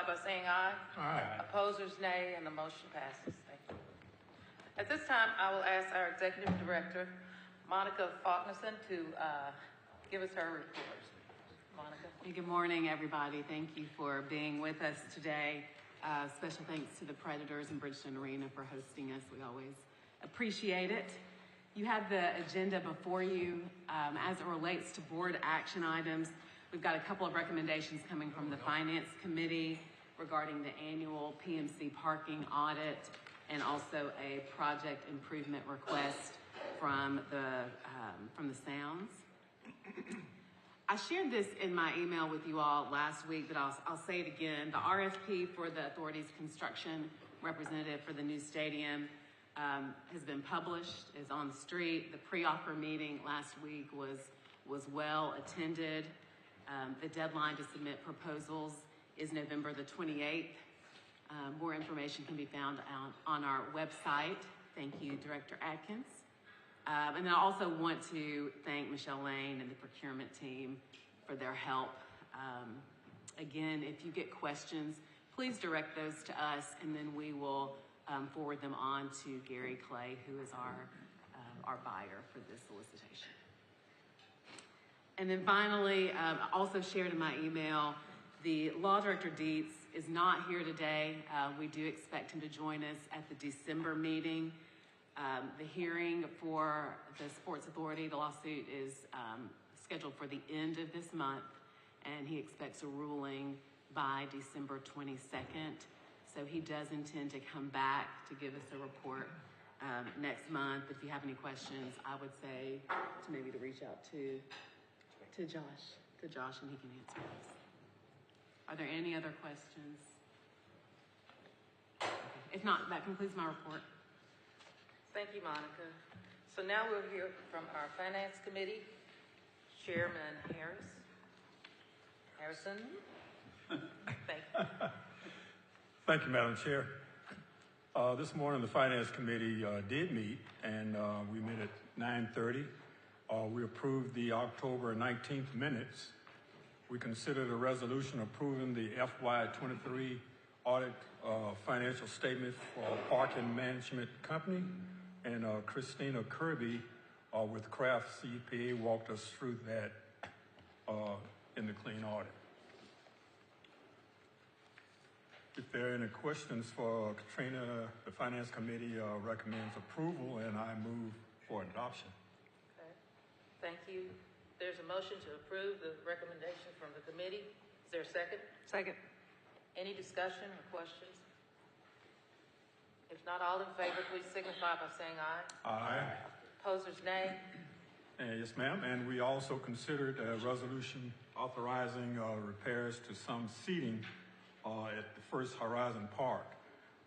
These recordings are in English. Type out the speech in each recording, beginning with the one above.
by saying aye. Aye. Opposers, nay, and the motion passes. Thank you. At this time, I will ask our Executive Director, Monica Faulknerson, to give us her report. Monica. Hey, good morning, everybody. Thank you for being with us today. Special thanks to the Predators and Bridgestone Arena for hosting us. We always appreciate it. You have the agenda before you. As it relates to board action items, we've got a couple of recommendations coming from the Finance Committee regarding the annual PMC parking audit and also a project improvement request from the Sounds. I shared this in my email with you all last week, but I'll say it again. The RFP for the authority's construction representative for the new stadium has been published, is on the street. The pre-offer meeting last week was well attended. The deadline to submit proposals is November the 28th. More information can be found on our website. Thank you, Director Atkins. And I also want to thank Michelle Lane and the procurement team for their help. Again, if you get questions, please direct those to us, and then we will forward them on to Gary Clay, who is our buyer for this solicitation. And then finally, I also shared in my email, the Law Director Dietz is not here today. We do expect him to join us at the December meeting. The hearing for the Sports Authority, the lawsuit is scheduled for the end of this month, and he expects a ruling by December 22nd. So he does intend to come back to give us a report next month. If you have any questions, I would say to maybe to reach out to Josh, and he can answer those. Are there any other questions? Okay. If not, that concludes my report. Thank you, Monica. So now we'll hear from our Finance Committee, Chairman Harrison. Thank you. Thank you, Madam Chair. This morning, the Finance Committee did meet, and we met at 9:30. We approved the October 19th minutes. We considered a resolution approving the FY23 audit financial statement for Parking Management Company, and Christina Kirby with Kraft CPA walked us through that in the clean audit. If there are any questions for Katrina, the Finance Committee recommends approval, and I move for adoption. Okay. Thank you. There's a motion to approve the recommendation from the committee. Is there a second? Second. Any discussion or questions? If not, all in favor, please signify by saying aye. Aye. Opposers, nay. Yes, ma'am. And we also considered a resolution authorizing repairs to some seating at the First Horizon Park.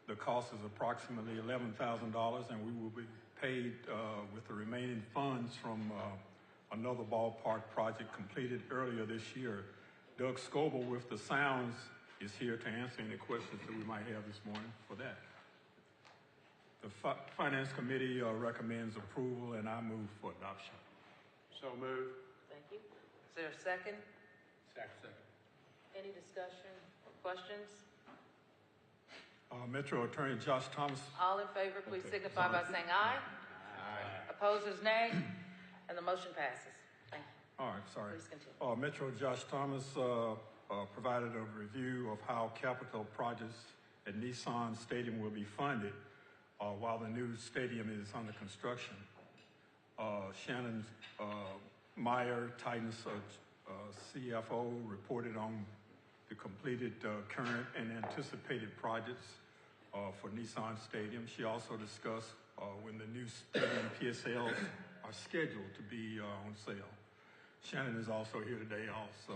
The cost is approximately $11,000, and we will be paid with the remaining funds from another ballpark project completed earlier this year. Doug Scoble with the Sounds is here to answer any questions that we might have this morning for that. The Finance Committee recommends approval, and I move for adoption. So moved. Thank you. Is there a second? Second. Any discussion or questions? Metro Attorney Josh Thomas. All in favor, please signify by saying aye. Aye. Opposers, nay. And the motion passes. Thank you. All right, sorry. Please continue. Metro Josh Thomas provided a review of how capital projects at Nissan Stadium will be funded while the new stadium is under construction. Shannon Meyer, Titan's CFO, reported on the completed current and anticipated projects for Nissan Stadium. She also discussed when the new stadium PSLs are scheduled to be on sale. Shannon is also here today also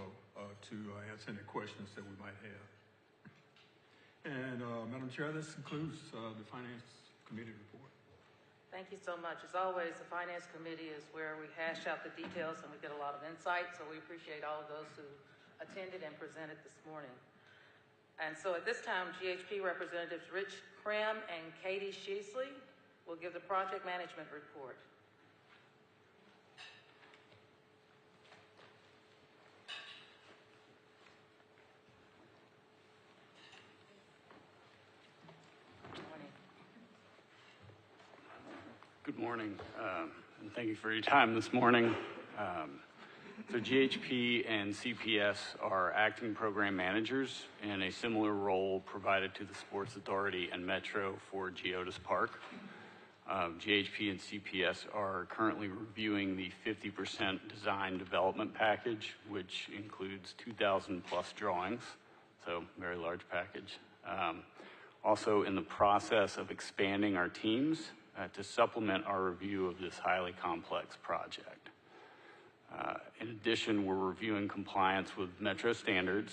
to answer any questions that we might have. And Madam Chair, this concludes the Finance Committee report. Thank you so much. As always, the Finance Committee is where we hash out the details and we get a lot of insight, so we appreciate all of those who attended and presented this morning. And so at this time, GHP representatives Rich Krim and Katie Sheasley will give the project management report. Good morning, and thank you for your time this morning. So GHP and CPS are acting program managers in a similar role provided to the Sports Authority and Metro for Geodis Park. GHP and CPS are currently reviewing the 50% design development package, which includes 2,000 plus drawings, so very large package. Also in the process of expanding our teams to supplement our review of this highly complex project. In addition, we're reviewing compliance with Metro standards,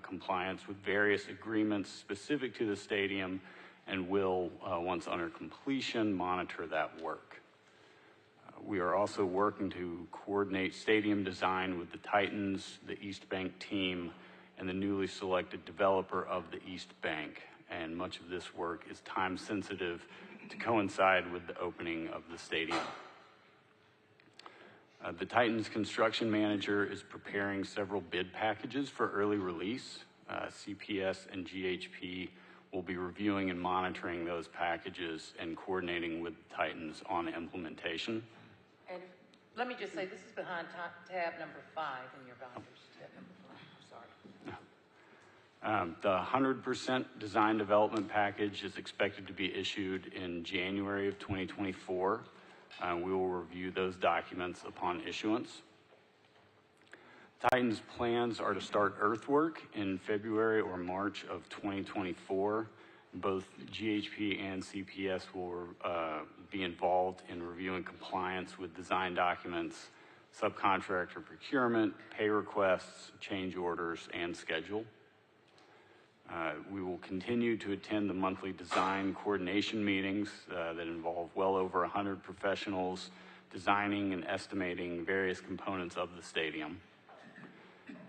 compliance with various agreements specific to the stadium, and will, once under completion, monitor that work. We are also working to coordinate stadium design with the Titans, the East Bank team, and the newly selected developer of the East Bank. And much of this work is time sensitive to coincide with the opening of the stadium. The Titans construction manager is preparing several bid packages for early release. CPS and GHP will be reviewing and monitoring those packages and coordinating with the Titans on implementation. And let me just say, this is behind tab number 5 in your binders. Tab number 5, sorry. The 100% design development package is expected to be issued in January of 2024. We will review those documents upon issuance. Titans' plans are to start earthwork in February or March of 2024. Both GHP and CPS will be involved in reviewing compliance with design documents, subcontractor procurement, pay requests, change orders, and schedule. We will continue to attend the monthly design coordination meetings that involve well over 100 professionals designing and estimating various components of the stadium.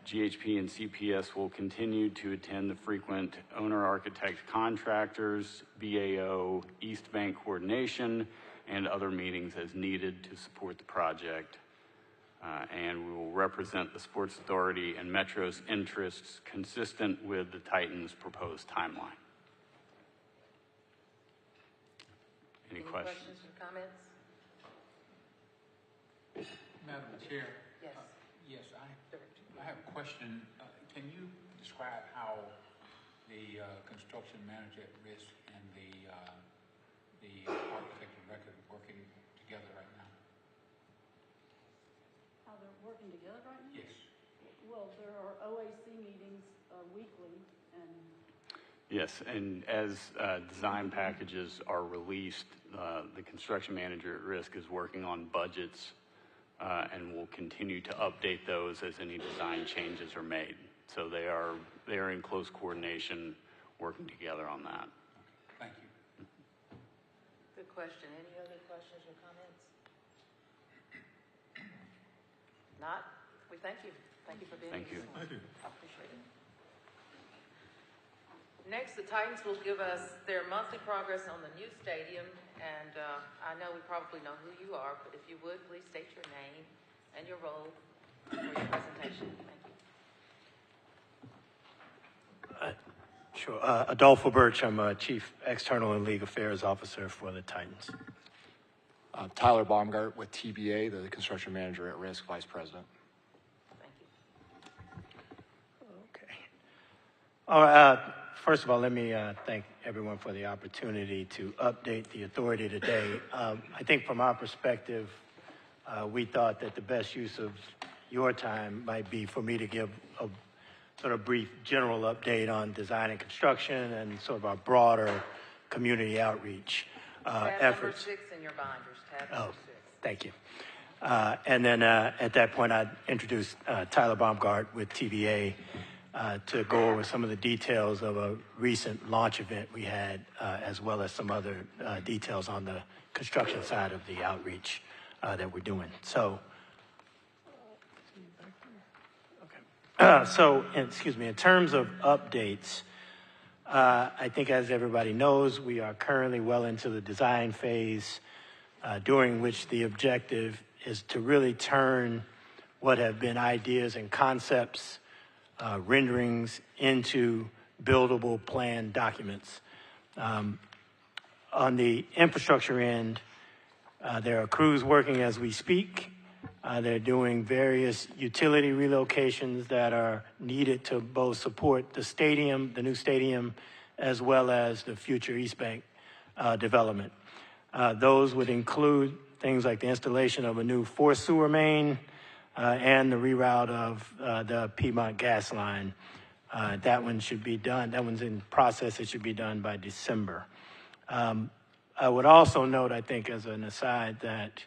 GHP and CPS will continue to attend the frequent owner-architect contractors, BAO, East Bank coordination, and other meetings as needed to support the project. And we will represent the Sports Authority and Metro's interests consistent with the Titans' proposed timeline. Any questions or comments? Madam Chair? Yes. Yes, I have a question. Can you describe how the construction manager at risk and the architect of record are working together right now? How they're working together right now? Yes. Well, there are OAC meetings weekly, and Yes, and as design packages are released, the construction manager at risk is working on budgets and will continue to update those as any design changes are made. So they are in close coordination, working together on that. Thank you. Good question. Any other questions or comments? Not? We thank you. Thank you for being here. Thank you. I appreciate it. Next, the Titans will give us their monthly progress on the new stadium, and I know we probably know who you are, but if you would, please state your name and your role for your presentation. Thank you. Sure. Adolfo Birch, I'm Chief External and League Affairs Officer for the Titans. Tyler Baumgart with TBA, the construction manager at risk, Vice President. Thank you. Okay. All right. First of all, let me thank everyone for the opportunity to update the authority today. I think from our perspective, we thought that the best use of your time might be for me to give a sort of brief general update on design and construction and sort of our broader community outreach efforts. Tab number 6 in your binders. Tab number 6. Thank you. And then at that point, I'd introduce Tyler Baumgart with TVA to go over some of the details of a recent launch event we had, as well as some other details on the construction side of the outreach that we're doing. So, excuse me, in terms of updates, I think as everybody knows, we are currently well into the design phase, during which the objective is to really turn what have been ideas and concepts, renderings into buildable plan documents. On the infrastructure end, There are crews working as we speak. They're doing various utility relocations that are needed to both support the stadium, the new stadium, as well as the future East Bank development. Those would include things like the installation of a new forced sewer main and the reroute of the Piedmont gas line. That one should be done. That one's in process. It should be done by December. I would also note, I think, as an aside, that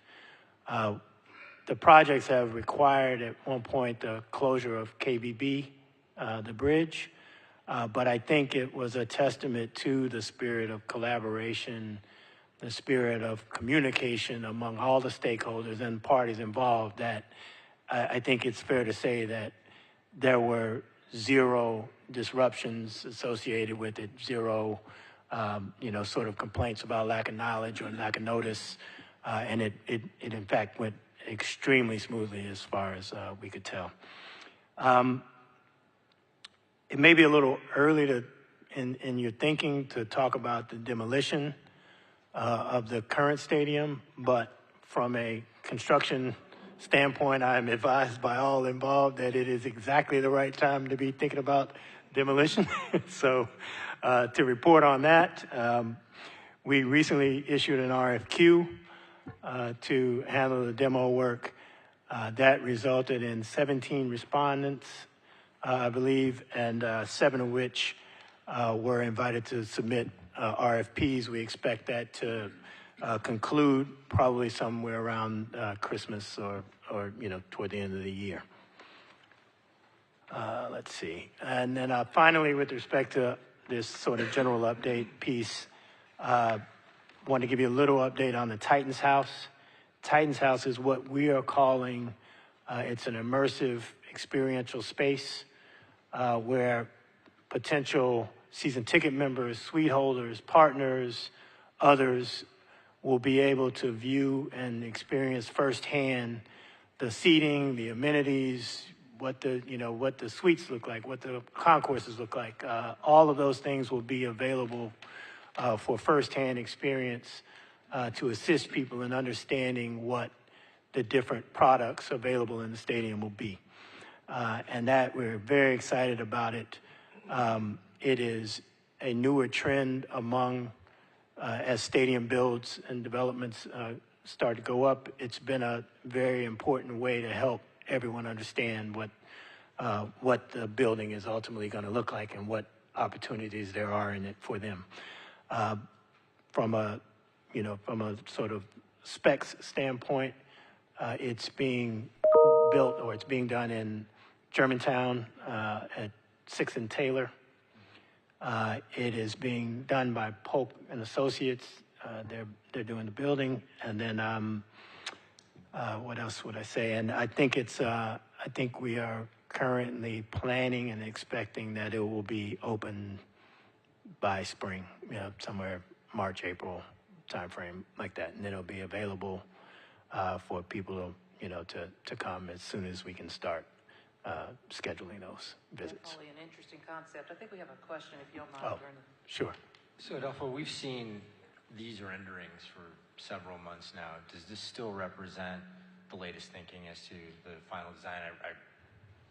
the projects have required at one point the closure of KBB, the bridge, but I think it was a testament to the spirit of collaboration, the spirit of communication among all the stakeholders and parties involved that I think it's fair to say that there were zero disruptions associated with it, zero, sort of complaints about lack of knowledge or lack of notice, and it in fact went extremely smoothly as far as we could tell. It may be a little early in your thinking to talk about the demolition of the current stadium, but from a construction standpoint, I am advised by all involved that it is exactly the right time to be thinking about demolition. So to report on that, we recently issued an RFQ to handle the demo work. That resulted in 17 respondents, I believe, and 7 of which were invited to submit RFPs. We expect that to conclude probably somewhere around Christmas or toward the end of the year. Let's see. And then finally, with respect to this sort of general update piece, want to give you a little update on the Titans House. Titans House is what we are calling, it's an immersive experiential space where potential season ticket members, suite holders, partners, others will be able to view and experience firsthand the seating, the amenities, what the suites look like, what the concourses look like. All of those things will be available for firsthand experience to assist people in understanding what the different products available in the stadium will be. And that we're very excited about it. It is a newer trend among as stadium builds and developments start to go up. It's been a very important way to help everyone understand what the building is ultimately going to look like and what opportunities there are in it for them. From a sort of specs standpoint, it's being built or it's being done in Germantown at 6th and Taylor. It is being done by Polk and Associates. They're doing the building, and then what else would I say? And I think I think we are currently planning and expecting that it will be open by spring, somewhere March, April timeframe like that, and then it'll be available for people to come as soon as we can start scheduling those visits. Definitely an interesting concept. I think we have a question, if you don't mind. Oh, sure. So Adolfo, we've seen these renderings for several months now. Does this still represent the latest thinking as to the final design?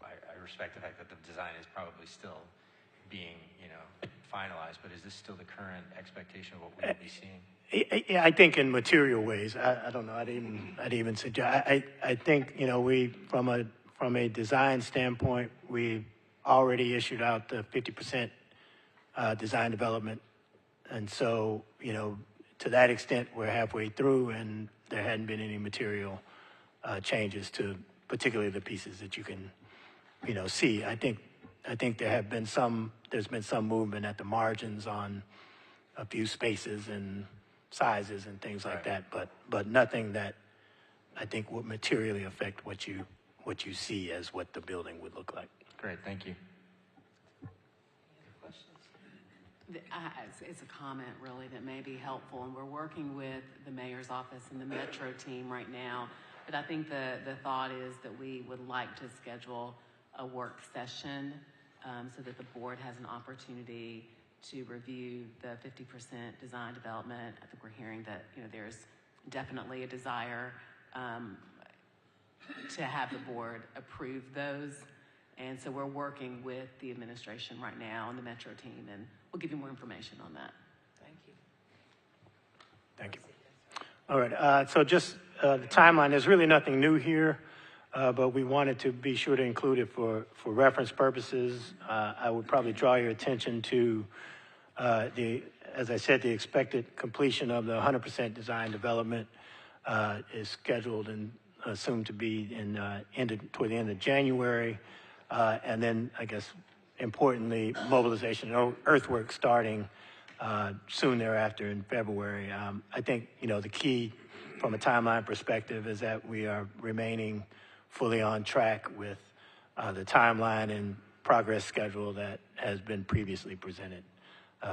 I respect the fact that the design is probably still being, finalized, but is this still the current expectation of what we will be seeing? Yeah, I think in material ways. I don't know. I'd even suggest. I think we from a design standpoint, we already issued out the 50% design development, and so to that extent we're halfway through, and there hadn't been any material changes to particularly the pieces that you can see. I think there's been some movement at the margins on a few spaces and sizes and things like that, but nothing that I think would materially affect what you see as what the building would look like. Great, thank you. It's a comment really that may be helpful, and we're working with the mayor's office and the Metro team right now, but I think the thought is that we would like to schedule a work session so that the board has an opportunity to review the 50% design development. I think we're hearing that there's definitely a desire to have the board approve those. And so we're working with the administration right now and the Metro team, and we'll give you more information on that. Thank you. Thank you. All right, so just the timeline, there's really nothing new here, but we wanted to be sure to include it for reference purposes. I would probably draw your attention to as I said, the expected completion of the 100% design development is scheduled and assumed to be toward the end of January. And then, I guess, importantly, mobilization and earthwork starting soon thereafter in February. I think, the key from a timeline perspective is that we are remaining fully on track with the timeline and progress schedule that has been previously presented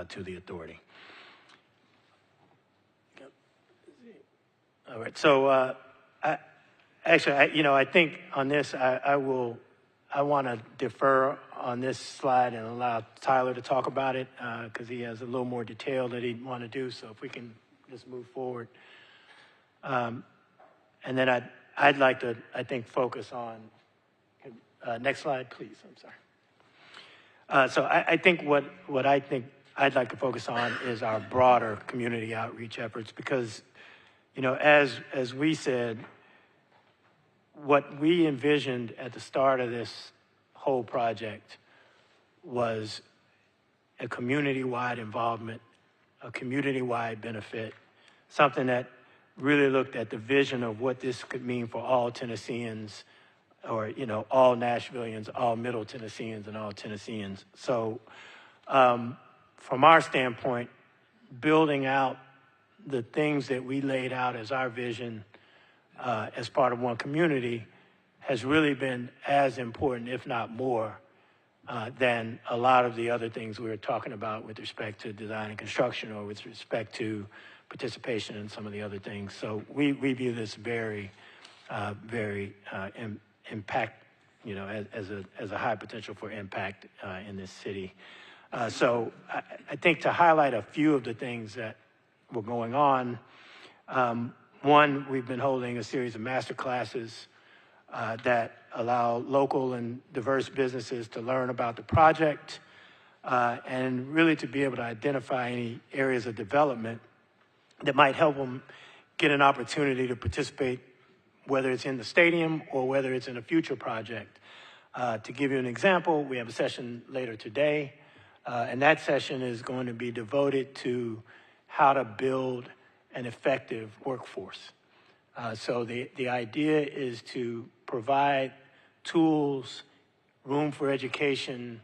to the authority. All right, so I think on this, I want to defer on this slide and allow Tyler to talk about it because he has a little more detail that he'd want to do. So if we can just move forward. And then I'd like to, I think, focus on, next slide, please, I'm sorry. So I think what I think I'd like to focus on is our broader community outreach efforts because, as we said, what we envisioned at the start of this whole project was a community-wide involvement, a community-wide benefit, something that really looked at the vision of what this could mean for all Tennesseans or, all Nashvillians, all Middle Tennesseans, and all Tennesseans. So from our standpoint, building out the things that we laid out as our vision as part of one community has really been as important, if not more, than a lot of the other things we were talking about with respect to design and construction or with respect to participation in some of the other things. So we view this very impact, as a high potential for impact in this city. So I think to highlight a few of the things that were going on, one, we've been holding a series of master classes that allow local and diverse businesses to learn about the project and really to be able to identify any areas of development that might help them get an opportunity to participate, whether it's in the stadium or whether it's in a future project. To give you an example, we have a session later today, and that session is going to be devoted to how to build an effective workforce. So the idea is to provide tools, room for education,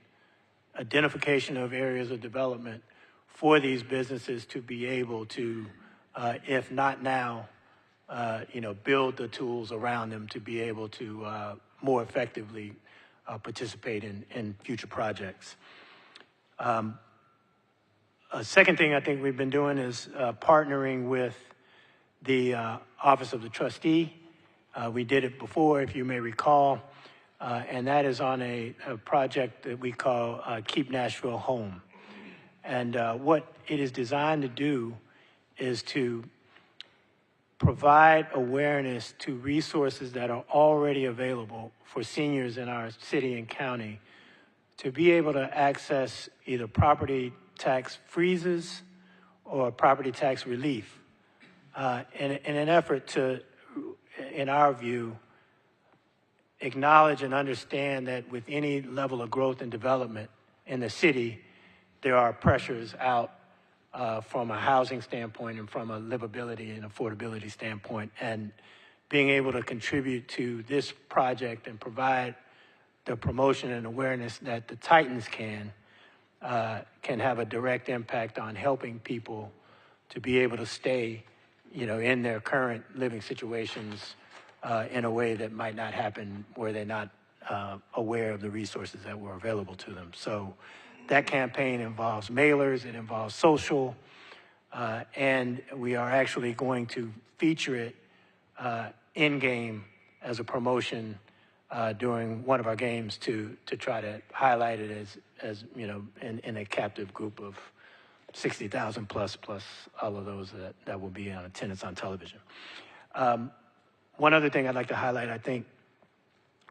identification of areas of development for these businesses to be able to, if not now, build the tools around them to be able to more effectively participate in future projects. A second thing I think we've been doing is partnering with the Office of the Trustee. We did it before, if you may recall, and that is on a project that we call Keep Nashville Home. And what it is designed to do is to provide awareness to resources that are already available for seniors in our city and county to be able to access either property tax freezes or property tax relief in an effort to, in our view, acknowledge and understand that with any level of growth and development in the city, there are pressures out from a housing standpoint and from a livability and affordability standpoint. And being able to contribute to this project and provide the promotion and awareness that the Titans can have a direct impact on helping people to be able to stay, in their current living situations in a way that might not happen where they're not aware of the resources that were available to them. So that campaign involves mailers, it involves social, and we are actually going to feature it in-game as a promotion during one of our games to try to highlight it as in a captive group 60,000 plus all of those that will be in attendance on television. One other thing I'd like to highlight, I think,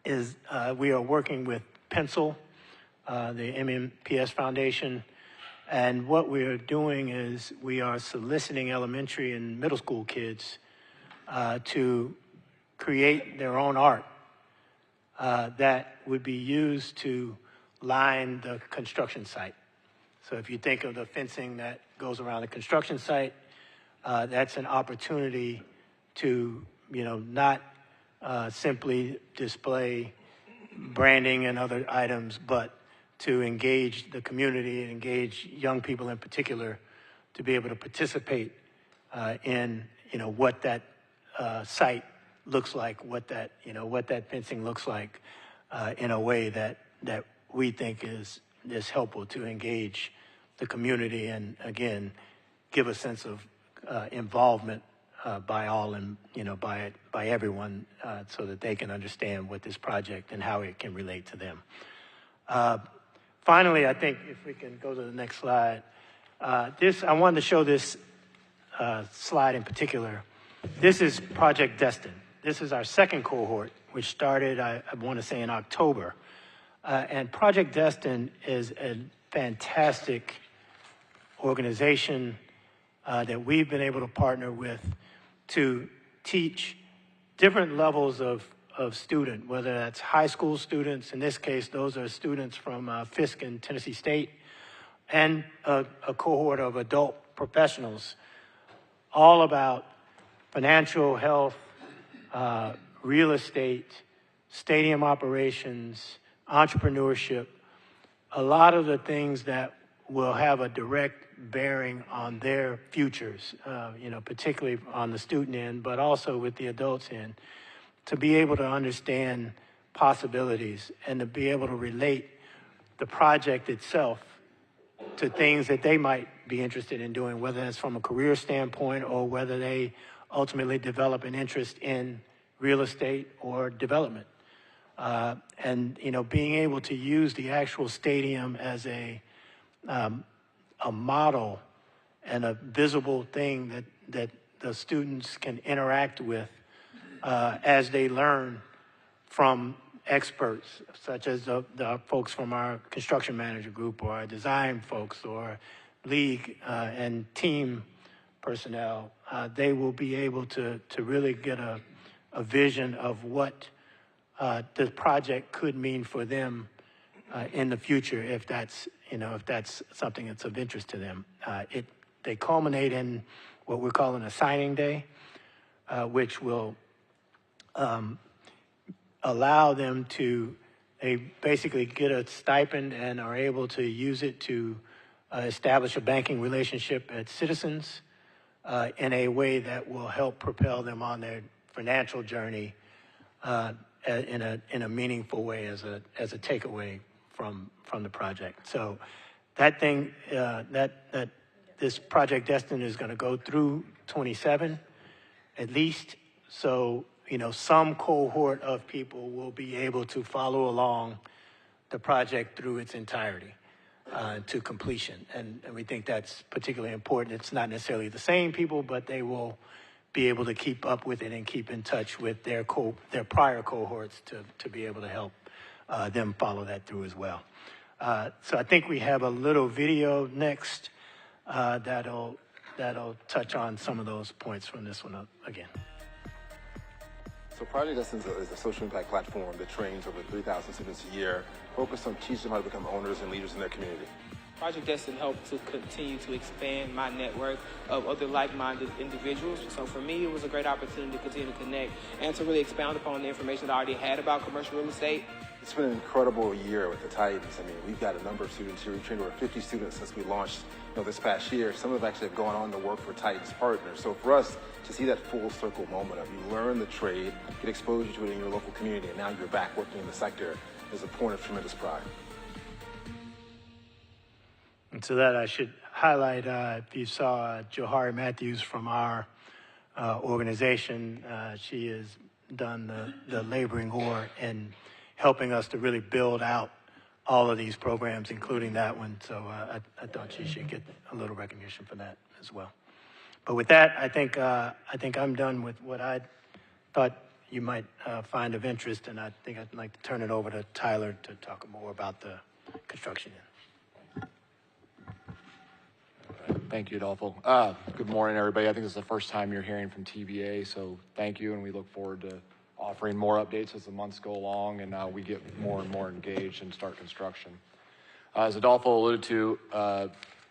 is we are working with Pencil, the MMPS Foundation, and what we are doing is we are soliciting elementary and middle school kids to create their own art that would be used to line the construction site. So if you think of the fencing that goes around the construction site, that's an opportunity to, not simply display branding and other items, but to engage the community and engage young people in particular to be able to participate in, what that site looks like, what that fencing looks like in a way that we think is helpful to engage the community and, again, give a sense of involvement by all and, by everyone so that they can understand what this project and how it can relate to them. Finally, I think if we can go to the next slide, I wanted to show this slide in particular. This is Project Destin. This is our second cohort, which started, I want to say, in October. And Project Destin is a fantastic organization that we've been able to partner with to teach different levels of student, whether that's high school students, in this case, those are students from Fisk and Tennessee State, and a cohort of adult professionals, all about financial health, real estate, stadium operations, entrepreneurship, a lot of the things that will have a direct bearing on their futures, particularly on the student end, but also with the adults end, to be able to understand possibilities and to be able to relate the project itself to things that they might be interested in doing, whether that's from a career standpoint or whether they ultimately develop an interest in real estate or development. And being able to use the actual stadium as a model and a visible thing that the students can interact with as they learn from experts, such as the folks from our construction manager group or our design folks or league and team personnel. They will be able to really get a vision of what the project could mean for them in the future if that's something that's of interest to them. They culminate in what we're calling a signing day, which will allow them to basically get a stipend and are able to use it to establish a banking relationship at Citizens in a way that will help propel them on their financial journey in a meaningful way as a takeaway from the project. So that thing that this Project Destin is going to go through 27 at least. So some cohort of people will be able to follow along the project through its entirety to completion. And we think that's particularly important. It's not necessarily the same people, but they will be able to keep up with it and keep in touch with their prior cohorts to be able to help them follow that through as well. So I think we have a little video next that'll touch on some of those points from this one again. So Project Destin is a social impact platform that trains over 3,000 students a year, focused on teaching them how to become owners and leaders in their community. Project Destin helped to continue to expand my network of other like-minded individuals. So for me, it was a great opportunity to continue to connect and to really expound upon the information that I already had about commercial real estate. It's been an incredible year with the Titans. I mean, we've got a number of students here. We've trained over 50 students since we launched this past year. Some have actually gone on to work for Titans partners. So for us to see that full circle moment of you learn the trade, get exposure to it in your local community, and now you're back working in the sector is a point of tremendous pride. And so that I should highlight, if you saw Johari Matthews from our organization, she has done the laboring oar in helping us to really build out all of these programs, including that one. So I thought she should get a little recognition for that as well. But with that, I think I'm done with what I thought you might find of interest, and I think I'd like to turn it over to Tyler to talk more about the construction. Thank you, Adolfo. Good morning, everybody. I think this is the first time you're hearing from TBA, so thank you, and we look forward to offering more updates as the months go along and we get more and more engaged and start construction. As Adolfo alluded to,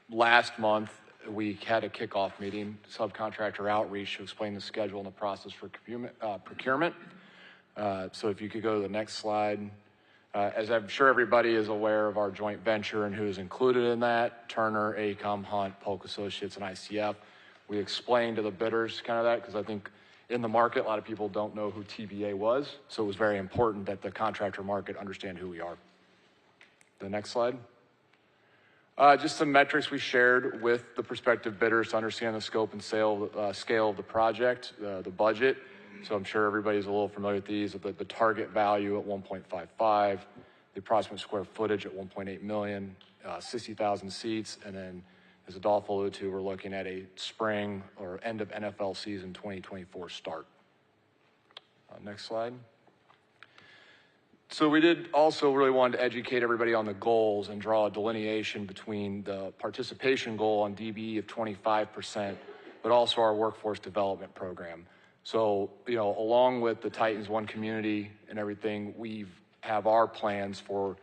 last month we had a kickoff meeting, subcontractor outreach, to explain the schedule and the process for procurement. So if you could go to the next slide. As I'm sure everybody is aware of our joint venture and who's included in that, Turner, AECOM, Hunt, Polk Associates, and ICF. We explained to the bidders kind of that, because I think in the market, a lot of people don't know who TBA was, so it was very important that the contractor market understand who we are. The next slide. Just some metrics we shared with the prospective bidders to understand the scope and scale of the project, the budget. So I'm sure everybody's a little familiar with these. The target value at 1.55, the approximate square footage at 1.8 million, 60,000 seats, and then, as Adolfo alluded to, we're looking at a spring or end of NFL season 2024 start. Next slide. So we did also really want to educate everybody on the goals and draw a delineation between the participation goal on DBE of 25%, but also our workforce development program. So, along with the Titans One community and everything, we have our plans for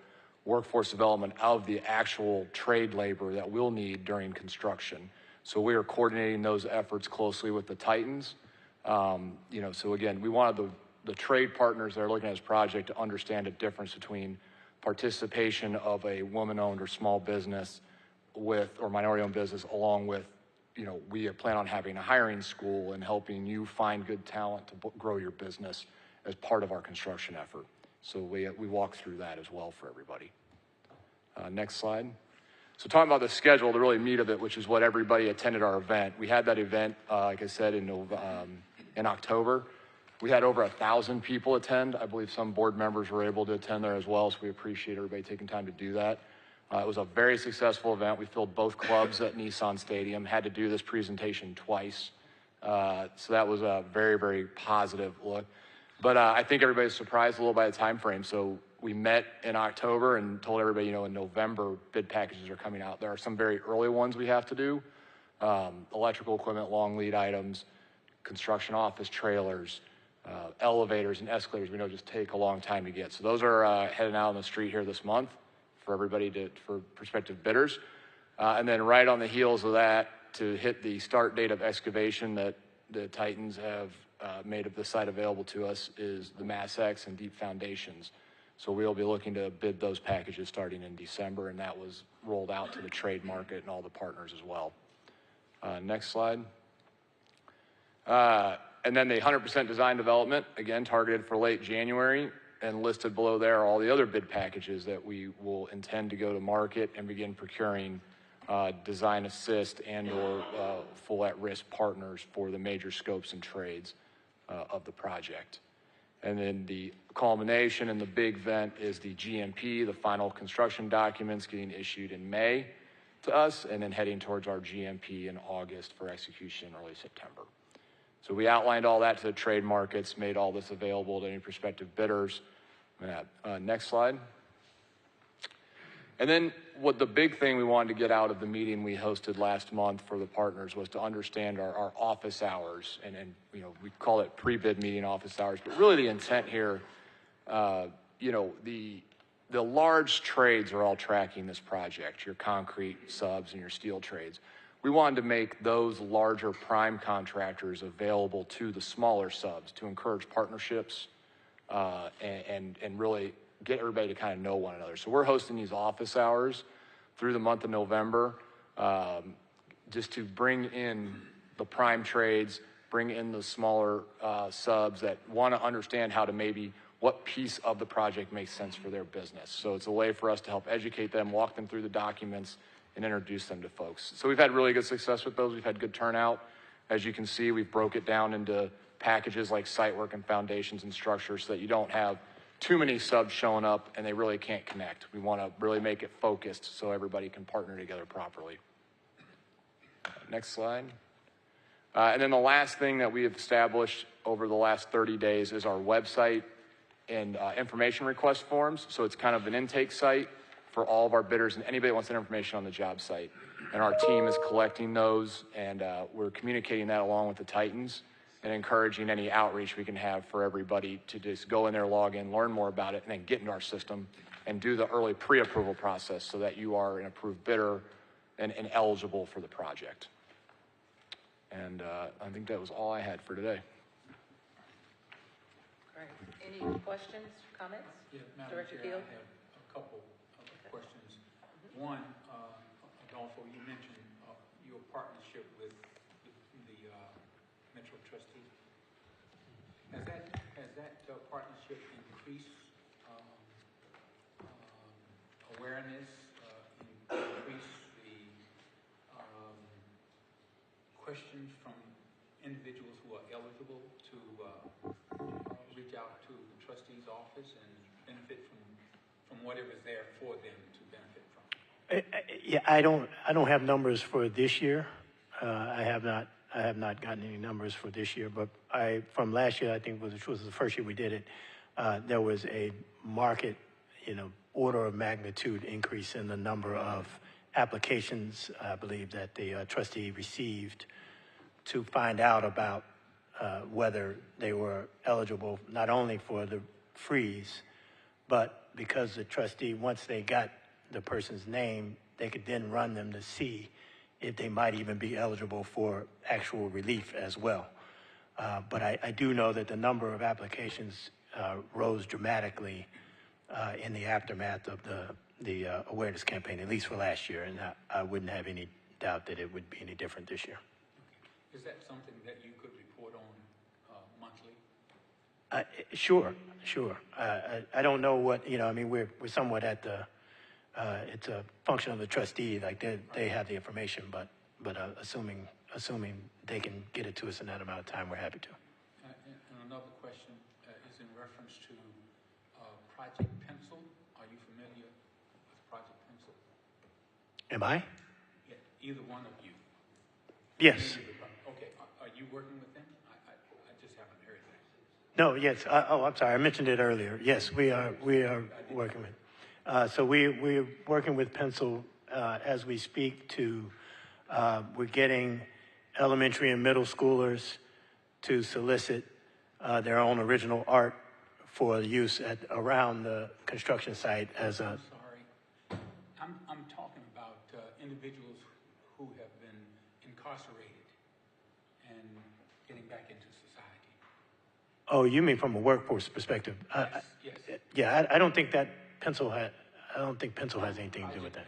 workforce development of the actual trade labor that we'll need during construction. So we are coordinating those efforts closely with the Titans. So again, we wanted the trade partners that are looking at this project to understand the difference between participation of a woman-owned or small business or minority-owned business, along with, we plan on having a hiring school and helping you find good talent to grow your business as part of our construction effort. So we walk through that as well for everybody. Next slide. So talking about the schedule, the really meat of it, which is what everybody attended our event. We had that event, like I said, in October. We had over 1,000 people attend. I believe some board members were able to attend there as well, so we appreciate everybody taking time to do that. It was a very successful event. We filled both clubs at Nissan Stadium, had to do this presentation twice. So that was a very, very positive look. But I think everybody's surprised a little by the time frame. So we met in October and told everybody, in November, bid packages are coming out. There are some very early ones we have to do. Electrical equipment, long lead items, construction office trailers, elevators and escalators we know just take a long time to get. So those are heading out on the street here this month for everybody for prospective bidders. And then right on the heels of that, to hit the start date of excavation that the Titans have made of the site available to us is the MassX and deep foundations. So we'll be looking to bid those packages starting in December, and that was rolled out to the trade market and all the partners as well. Next slide. And then the 100% design development, again, targeted for late January, and listed below there are all the other bid packages that we will intend to go to market and begin procuring design assist and or full at-risk partners for the major scopes and trades of the project. And then the culmination and the big event is the GMP, the final construction documents getting issued in May to us, and then heading towards our GMP in August for execution in early September. So we outlined all that to the trade markets, made all this available to any prospective bidders. Next slide. And then what the big thing we wanted to get out of the meeting we hosted last month for the partners was to understand our office hours. And we call it pre-bid meeting office hours, but really the intent here, the large trades are all tracking this project, your concrete subs and your steel trades. We wanted to make those larger prime contractors available to the smaller subs to encourage partnerships and really get everybody to kind of know one another. So we're hosting these office hours through the month of November just to bring in the prime trades, bring in the smaller subs that want to understand how to maybe what piece of the project makes sense for their business. So it's a way for us to help educate them, walk them through the documents, and introduce them to folks. So we've had really good success with those. We've had good turnout. As you can see, we've broke it down into packages like site work and foundations and structures so that you don't have too many subs showing up and they really can't connect. We want to really make it focused so everybody can partner together properly. Next slide. And then the last thing that we have established over the last 30 days is our website and information request forms. So it's kind of an intake site for all of our bidders and anybody that wants that information on the job site. And our team is collecting those, and we're communicating that along with the Titans and encouraging any outreach we can have for everybody to just go in there, log in, learn more about it, and then get into our system and do the early pre-approval process so that you are an approved bidder and eligible for the project. And I think that was all I had for today. Great. Any questions, comments? Yeah, Madam Director Chair, Keel? I have a couple of questions. One, Adolfo, you mentioned your partnership with the Metro trustee. Has that partnership increased awareness, increased the questions from individuals who are eligible to reach out to the trustee's office and benefit from whatever's there for them to benefit from? Yeah, I don't have numbers for this year. I have not gotten any numbers for this year, but from last year, I think which was the first year we did it, there was a market, order of magnitude increase in the number of applications, I believe, that the trustee received to find out about whether they were eligible not only for the freeze, but because the trustee, once they got the person's name, they could then run them to see if they might even be eligible for actual relief as well. But I do know that the number of applications rose dramatically in the aftermath of the awareness campaign, at least for last year, and I wouldn't have any doubt that it would be any different this year. Is that something that you could report on monthly? Sure. I don't know what, we're somewhat at the, it's a function of the trustee, like they have the information, but assuming they can get it to us in that amount of time, we're happy to. And another question is in reference to Project Pencil. Are you familiar with Project Pencil? Am I? Yeah, either one of you. Yes. Okay, are you working with them? I just haven't heard that. No, yes. I'm sorry. I mentioned it earlier. Yes, we are working with. So we're working with Pencil as we speak to, we're getting elementary and middle schoolers to solicit their own original art for use around the construction site as a... I'm sorry. I'm talking about individuals who have been incarcerated and getting back into society. Oh, you mean from a workforce perspective? Yes. Yeah, I don't think that Pencil has anything to do with that.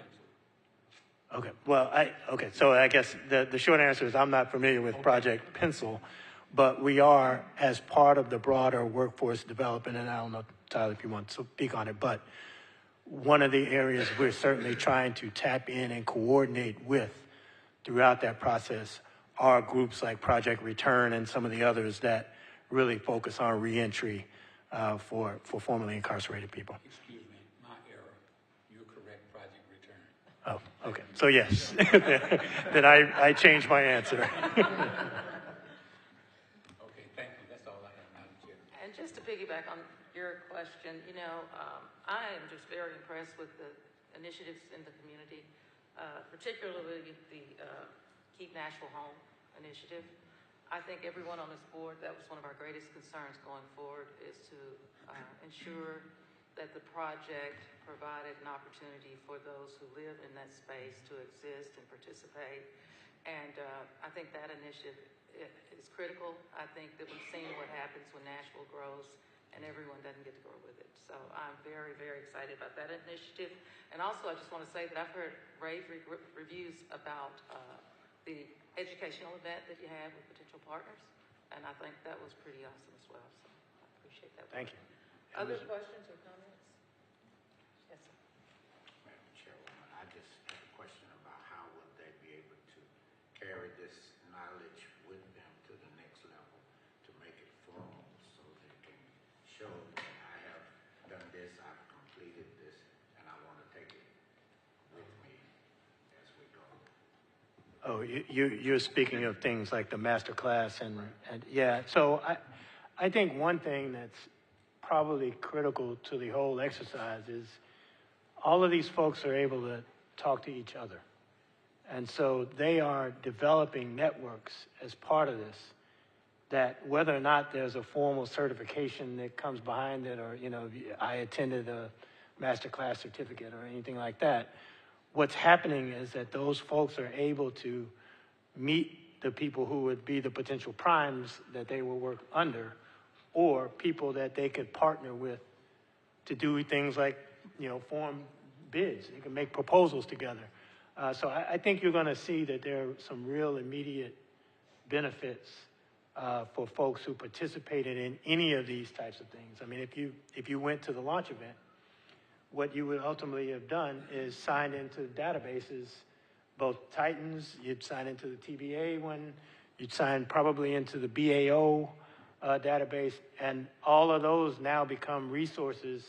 Okay. Well, okay. So I guess the short answer is I'm not familiar with Project Pencil, but we are, as part of the broader workforce development, and I don't know, Tyler, if you want to speak on it, but one of the areas we're certainly trying to tap in and coordinate with throughout that process are groups like Project Return and some of the others that really focus on reentry for formerly incarcerated people. Excuse me, my error. You're correct, Project Return. Oh, okay. So yes, then I changed my answer. Okay, thank you. That's all I have, Madam Chair. And just to piggyback on your question, I am just very impressed with the initiatives in the community, particularly the Keep Nashville Home initiative. I think everyone on this board, that was one of our greatest concerns going forward, is to ensure that the project provided an opportunity for those who live in that space to exist and participate. And I think that initiative is critical. I think that we've seen what happens when Nashville grows and everyone doesn't get to grow with it. So I'm very, very excited about that initiative. And also, I just want to say that I've heard rave reviews about the educational event that you had with potential partners, and I think that was pretty awesome as well. So I appreciate that. Thank you. Other questions or comments? Yes, sir. Madam Chairwoman, I just have a question about how would they be able to carry this knowledge with them to the next level to make it formal so they can show that I have Oh, you're speaking of things like the master class and yeah. So I think one thing that's probably critical to the whole exercise is all of these folks are able to talk to each other. And so they are developing networks as part of this, that whether or not there's a formal certification that comes behind it, or, you know, I attended a master class certificate or anything like that, what's happening is that those folks are able to meet the people who would be the potential primes that they will work under, or people that they could partner with to do things like, you know, form bids. They can make proposals together. So I think you're going to see that there are some real immediate benefits for folks who participated in any of these types of things. I mean, if you went to the launch event, what you would ultimately have done is signed into databases, both Titans, you'd sign into the TBA one, you'd sign probably into the BAO database, and all of those now become resources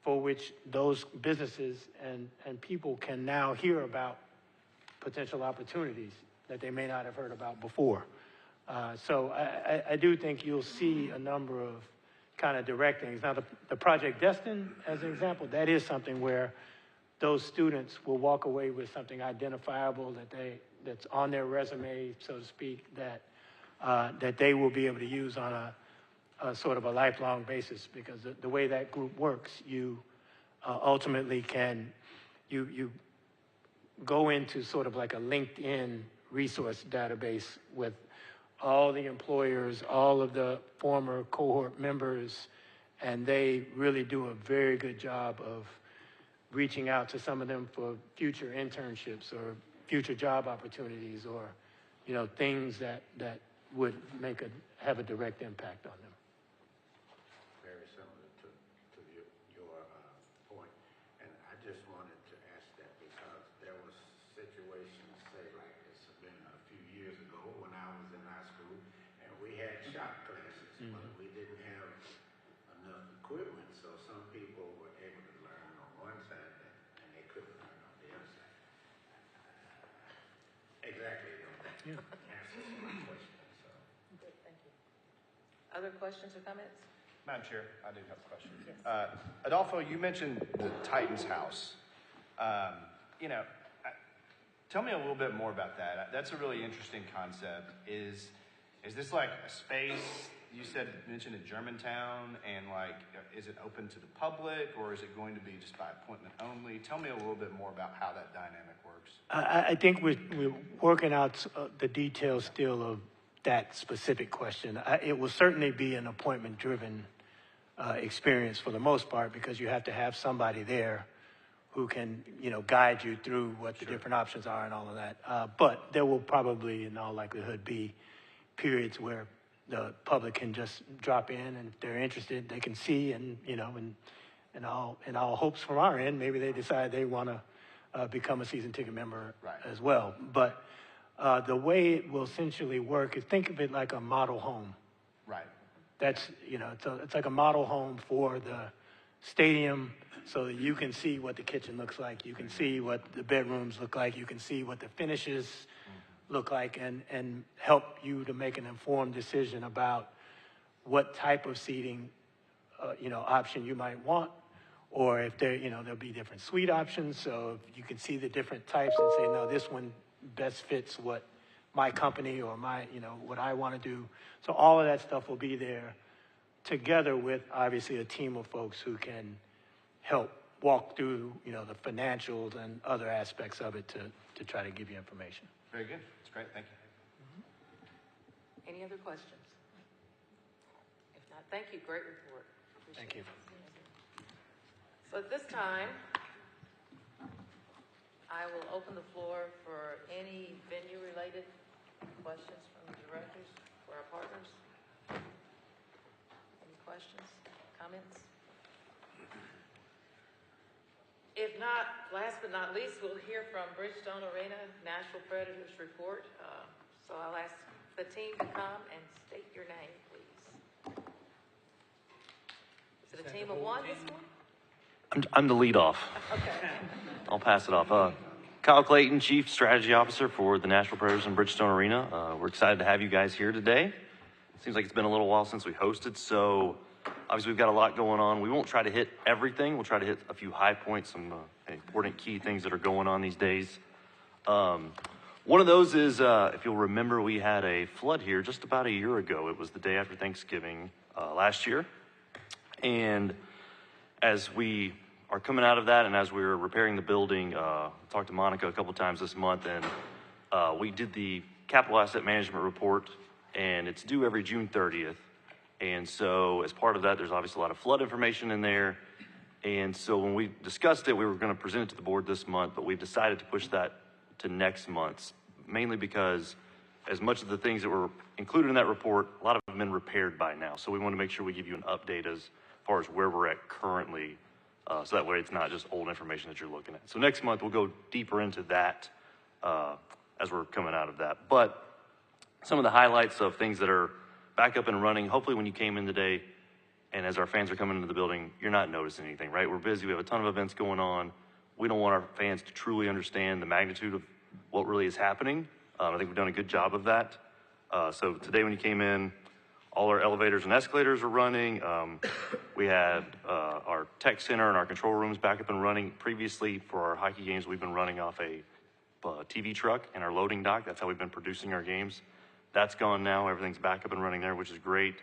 for which those businesses and people can now hear about potential opportunities that they may not have heard about before. So I do think you'll see a number of kind of direct things. Now, the Project Destin, as an example, that is something where those students will walk away with something identifiable that's on their resume, so to speak, that they will be able to use on a sort of a lifelong basis, because the way that group works, you ultimately can, you go into sort of like a LinkedIn resource database with all the employers, all of the former cohort members, and they really do a very good job of reaching out to some of them for future internships or future job opportunities, or, you know, things that would have a direct impact on them. Very similar to your point. And I just wanted to ask that because there was situations, say like it's been a few years ago when I was in high school, and we had shop classes, but we didn't have enough equipment, so some people were able to learn on one side and they couldn't learn on the other side. Exactly. You know, that answers my question. So. Good, thank you. Other questions or comments? Madam Chair, I do have a question. Yes. Adolfo, you mentioned the Titans House. You know, tell me a little bit more about that. That's a really interesting concept. Is this like a space you mentioned in Germantown, and like, is it open to the public, or is it going to be just by appointment only? Tell me a little bit more about how that dynamic works. I think we're working out the details still of that specific question. It will certainly be an appointment-driven experience for the most part, because you have to have somebody there who can, you know, guide you through what the different options are and all of that. But there will probably, in all likelihood, be periods where the public can just drop in, and if they're interested, they can see, and, you know, and all hopes from our end, maybe they decide they want to become a season ticket member as well. But the way it will essentially work is, think of it like a model home. Right. That's, you know, it's like a model home for the stadium, so that you can see what the kitchen looks like, you can see what the bedrooms look like, you can see what the finishes look like, and help you to make an informed decision about what type of seating, you know, option you might want, or if there, you know, there'll be different suite options, so you can see the different types and say, no, this one best fits what my company or my, you know, what I want to do. So all of that stuff will be there, together with obviously a team of folks who can help walk through, you know, the financials and other aspects of it to try to give you information. Very good. That's great. Thank you. Any other questions? If not, thank you. Great report. Thank you. So at this time, I will open the floor for any venue-related questions from the directors for our partners. Any questions, comments? If not, last but not least, we'll hear from Bridgestone Arena Nashville Predators report. So I'll ask the team to come and state your name, please. Is it a team of one this morning? I'm the leadoff. Okay. I'll pass it off. Kyle Clayton, Chief Strategy Officer for the Nashville Predators and Bridgestone Arena. We're excited to have you guys here today. It seems like it's been a little while since we hosted, so obviously we've got a lot going on. We won't try to hit everything. We'll try to hit a few high points, some important key things that are going on these days. One of those is, if you'll remember, we had a flood here just about a year ago. It was the day after Thanksgiving last year. And as we are coming out of that and as we were repairing the building, talked to Monica a couple times this month, and we did the capital asset management report, and it's due every June 30th. And so as part of that, there's obviously a lot of flood information in there. And so when we discussed it, we were going to present it to the board this month, but we've decided to push that to next month, mainly because as much of the things that were included in that report, a lot of them have been repaired by now. So we want to make sure we give you an update as far as where we're at currently, so that way it's not just old information that you're looking at. So next month we'll go deeper into that as we're coming out of that. But some of the highlights of things that are back up and running, hopefully when you came in today and as our fans are coming into the building, you're not noticing anything, right? We're busy, we have a ton of events going on. We don't want our fans to truly understand the magnitude of what really is happening. I think we've done a good job of that. So today when you came in, all our elevators and escalators are running. We had our tech center and our control rooms back up and running. Previously, for our hockey games, we've been running off a TV truck and our loading dock. That's how we've been producing our games. That's gone now. Everything's back up and running there, which is great.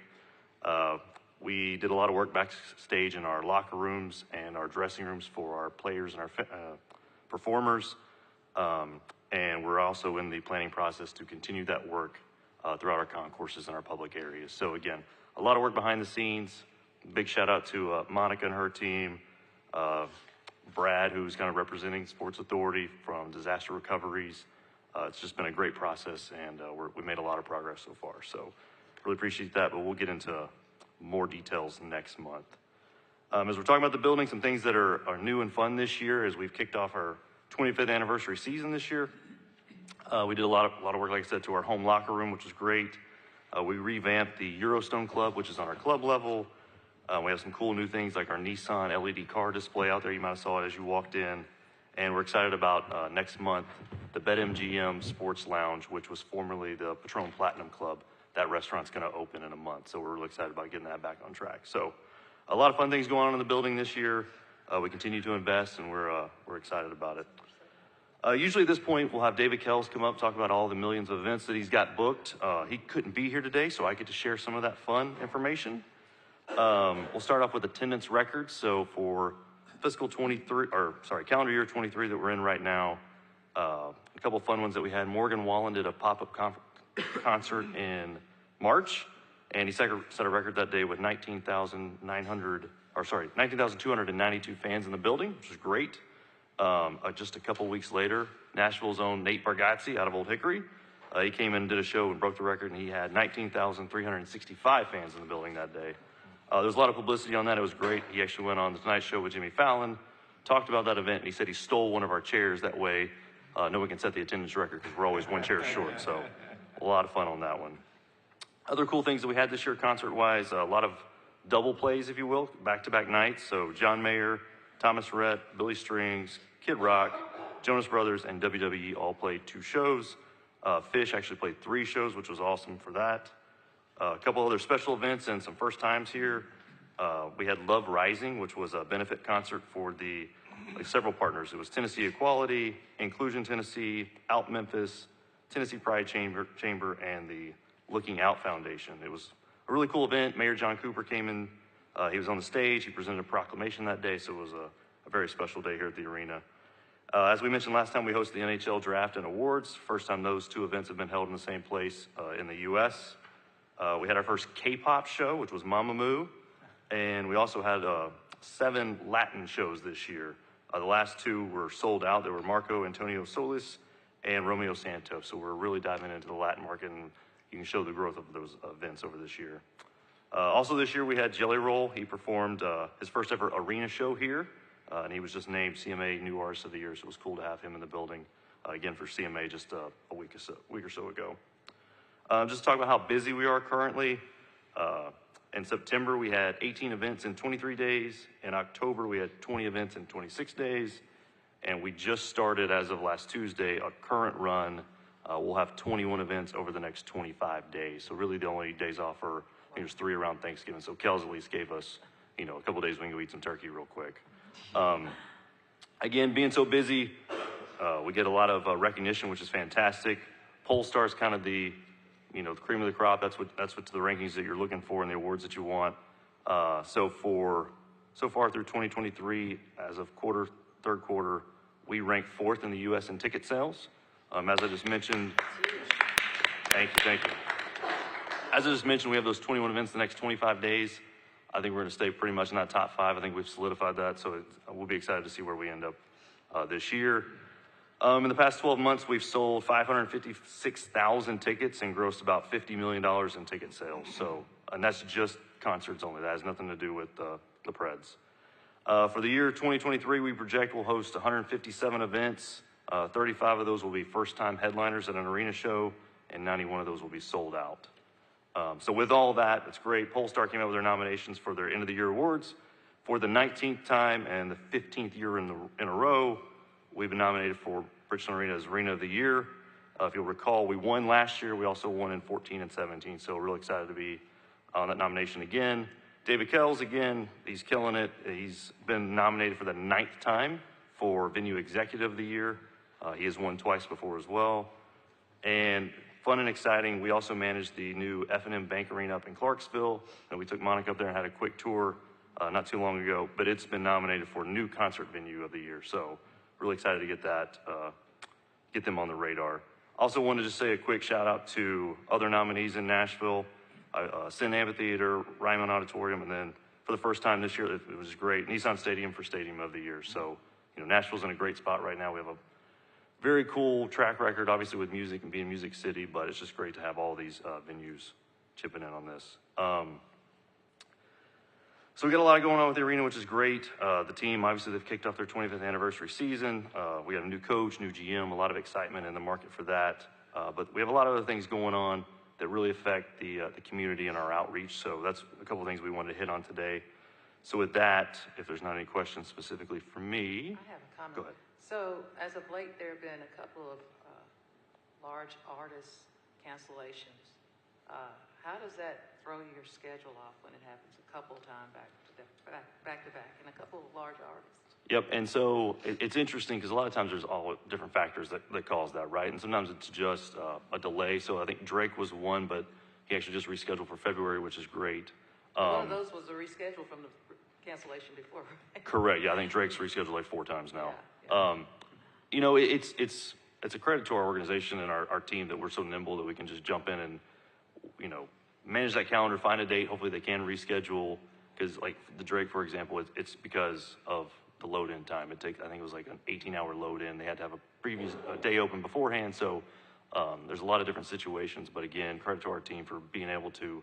We did a lot of work backstage in our locker rooms and our dressing rooms for our players and our performers. And we're also in the planning process to continue that work throughout our concourses and our public areas. So again, a lot of work behind the scenes. Big shout out to Monica and her team, Brad, who's kind of representing Sports Authority from Disaster Recoveries. It's just been a great process, and we made a lot of progress so far. So really appreciate that, but we'll get into more details next month. As we're talking about the building, some things that are new and fun this year as we've kicked off our 25th anniversary season this year. We did a lot of work, like I said, to our home locker room, which was great. We revamped the Eurostone Club, which is on our club level. We have some cool new things like our Nissan LED car display out there. You might have saw it as you walked in. And we're excited about next month, the BetMGM Sports Lounge, which was formerly the Patron Platinum Club. That restaurant's going to open in a month. So we're really excited about getting that back on track. So a lot of fun things going on in the building this year. We continue to invest, and we're excited about it. Usually at this point, we'll have David Kells come up, talk about all the millions of events that he's got booked. He couldn't be here today, so I get to share some of that fun information. We'll start off with attendance records. So for calendar year 23 that we're in right now, a couple of fun ones that we had. Morgan Wallen did a pop-up concert in March, and he set a record that day with 19,292 fans in the building, which is great. Just a couple weeks later, Nashville's own Nate Bargatze out of Old Hickory, he came in and did a show and broke the record, and he had 19,365 fans in the building that day. There was a lot of publicity on that. It was great. He actually went on the Tonight Show with Jimmy Fallon, talked about that event, and he said he stole one of our chairs. That way, no one can set the attendance record because we're always one chair short. So a lot of fun on that one. Other cool things that we had this year concert-wise, a lot of double plays, if you will, back-to-back nights. So John Mayer, Thomas Rhett, Billy Strings, Kid Rock, Jonas Brothers, and WWE all played 2 shows. Fish actually played 3 shows, which was awesome for that. A couple other special events and some first times here. We had Love Rising, which was a benefit concert for several partners. It was Tennessee Equality, Inclusion Tennessee, Out Memphis, Tennessee Pride Chamber, and the Looking Out Foundation. It was a really cool event. Mayor John Cooper came in. He was on the stage. He presented a proclamation that day, so it was a very special day here at the arena. As we mentioned last time, we hosted the NHL Draft and Awards. First time those 2 events have been held in the same place in the U.S. We had our first K-pop show, which was Mamamoo, and we also had 7 Latin shows this year. The last 2 were sold out. They were Marco Antonio Solis and Romeo Santos. So we're really diving into the Latin market, and you can show the growth of those events over this year. Also this year we had Jelly Roll. He performed his first ever arena show here, and he was just named CMA New Artist of the Year, so it was cool to have him in the building again for CMA just a week or so ago. Just to talk about how busy we are currently. In September, we had 18 events in 23 days. In October, we had 20 events in 26 days. And we just started, as of last Tuesday, a current run. We'll have 21 events over the next 25 days. So really the only days off are, I think there's 3 around Thanksgiving. So Kels at least gave us, a couple days we can go eat some turkey real quick. Again, being so busy, we get a lot of recognition, which is fantastic. Polestar is kind of the, the cream of the crop. That's what the rankings that you're looking for and the awards that you want. So far through 2023, as of third quarter, we ranked 4th in the U.S. in ticket sales. As I just mentioned, thank you. As I just mentioned, we have those 21 events the next 25 days. I think we're going to stay pretty much in that top 5. I think we've solidified that, so we'll be excited to see where we end up this year. In the past 12 months, we've sold 556,000 tickets and grossed about $50 million in ticket sales. So, and that's just concerts only. That has nothing to do with the Preds. For the year 2023, we project we'll host 157 events. 35 of those will be first-time headliners at an arena show, and 91 of those will be sold out. So with all that, it's great. Polestar came out with their nominations for their end-of-the-year awards. For the 19th time and the 15th year in a row, we've been nominated for Bridgestone Arena as Arena of the Year. If you'll recall, we won last year. We also won in 14 and 17, so real excited to be on that nomination again. David Kells, again, he's killing it. He's been nominated for the 9th time for Venue Executive of the Year. He has won twice before as well. And fun and exciting, we also managed the new F&M Bank Arena up in Clarksville, and we took Monica up there and had a quick tour not too long ago, but it's been nominated for New Concert Venue of the Year, so really excited to get that, get them on the radar. Also wanted to say a quick shout out to other nominees in Nashville, Sin Amphitheater, Ryman Auditorium, and then for the first time this year, it was great, Nissan Stadium for Stadium of the Year. So, Nashville's in a great spot right now. We have a very cool track record, obviously, with music and being Music City, but it's just great to have all these venues chipping in on this. So we got a lot going on with the arena, which is great. The team, obviously, they've kicked off their 25th anniversary season. We have a new coach, new GM, a lot of excitement in the market for that. But we have a lot of other things going on that really affect the community and our outreach. So that's a couple of things we wanted to hit on today. So with that, if there's not any questions specifically for me. I have a comment. Go ahead. So as of late, there have been a couple of large artist cancellations. How does that throw your schedule off when it happens a couple of times back to back and a couple of large artists? Yep, and so it's interesting because a lot of times there's all different factors that cause that, right? And sometimes it's just a delay. So I think Drake was one, but he actually just rescheduled for February, which is great. One of those was a reschedule from the cancellation before, right? Correct, yeah, I think Drake's rescheduled like 4 times now. Yeah. It's a credit to our organization and our team that we're so nimble that we can just jump in and, manage that calendar, find a date. Hopefully they can reschedule because like the Drake, for example, it's because of the load-in time. I think it was like an 18-hour load-in. They had to have a day open beforehand. So there's a lot of different situations. But again, credit to our team for being able to,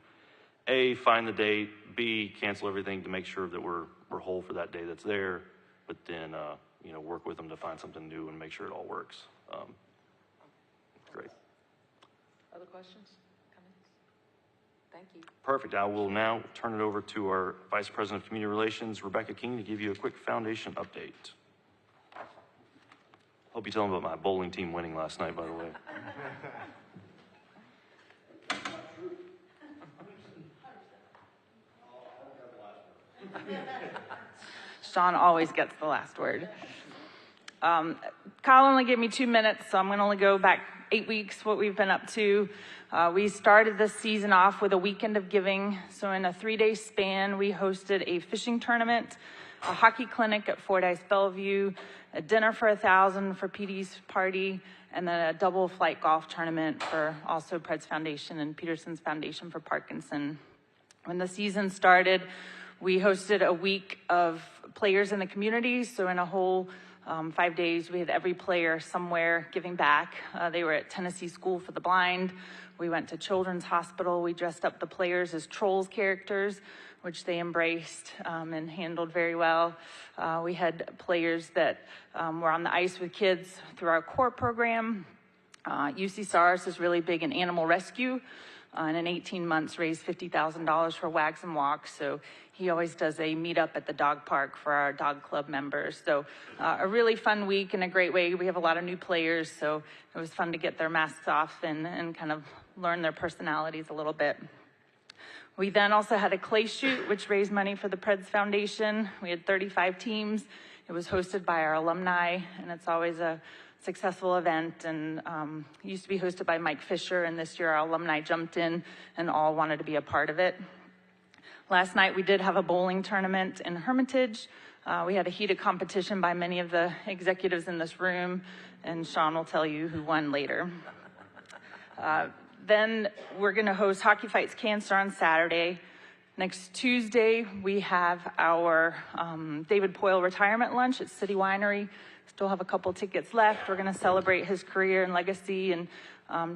A, find the date, B, cancel everything to make sure that we're whole for that day that's there, but then, work with them to find something new and make sure it all works. Great. Other questions? Comments? Thank you. Perfect. I will now turn it over to our Vice President of Community Relations, Rebecca King, to give you a quick foundation update. Hope you tell them about my bowling team winning last night, by the way. Sean always gets the last word. Kyle only gave me 2 minutes, so I'm going to only go back 8 weeks, what we've been up to. We started this season off with a weekend of giving. So in a 3-day span, we hosted a fishing tournament, a hockey clinic at Fordyce Bellevue, a dinner for 1,000 for PD's party, and then a double flight golf tournament for also Preds Foundation and Peterson's Foundation for Parkinson. When the season started, we hosted a week of players in the community. So in a whole 5 days, we had every player somewhere giving back. They were at Tennessee School for the Blind. We went to Children's Hospital. We dressed up the players as Trolls characters, which they embraced and handled very well. We had players that were on the ice with kids through our core program. UC SARS is really big in animal rescue, and in 18 months raised $50,000 for Wags and Walks. So he always does a meetup at the dog park for our dog club members. So a really fun week in a great way. We have a lot of new players, so it was fun to get their masks off and kind of learn their personalities a little bit. We then also had a clay shoot, which raised money for the Preds Foundation. We had 35 teams. It was hosted by our alumni, and it's always a successful event, and it used to be hosted by Mike Fisher, and this year our alumni jumped in and all wanted to be a part of it. Last night we did have a bowling tournament in Hermitage. We had a heated competition by many of the executives in this room, and Sean will tell you who won later. Then we're going to host Hockey Fights Cancer on Saturday. Next Tuesday, we have our David Poyle retirement lunch at City Winery. Still have a couple tickets left. We're going to celebrate his career and legacy and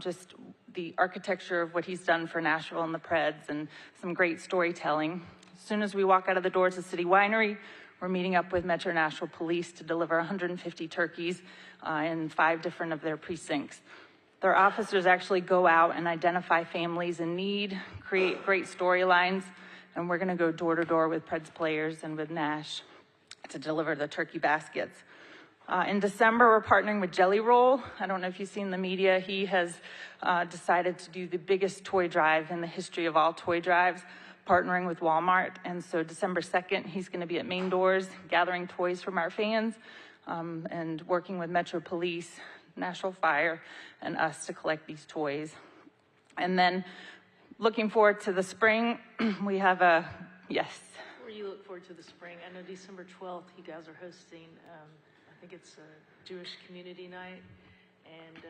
just the architecture of what he's done for Nashville and the Preds and some great storytelling. As soon as we walk out of the doors of City Winery, we're meeting up with Metro Nashville Police to deliver 150 turkeys in 5 different of their precincts. Their officers actually go out and identify families in need, create great storylines, and we're going to go door to door with Preds players and with Nash to deliver the turkey baskets. In December, we're partnering with Jelly Roll. I don't know if you've seen the media. He has decided to do the biggest toy drive in the history of all toy drives, partnering with Walmart. And so December 2nd, he's going to be at main doors gathering toys from our fans and working with Metro Police, Nashville Fire, and us to collect these toys. And then looking forward to the spring, we have a, yes. Before you look forward to the spring, I know December 12th, you guys are hosting, I think it's a Jewish community night, and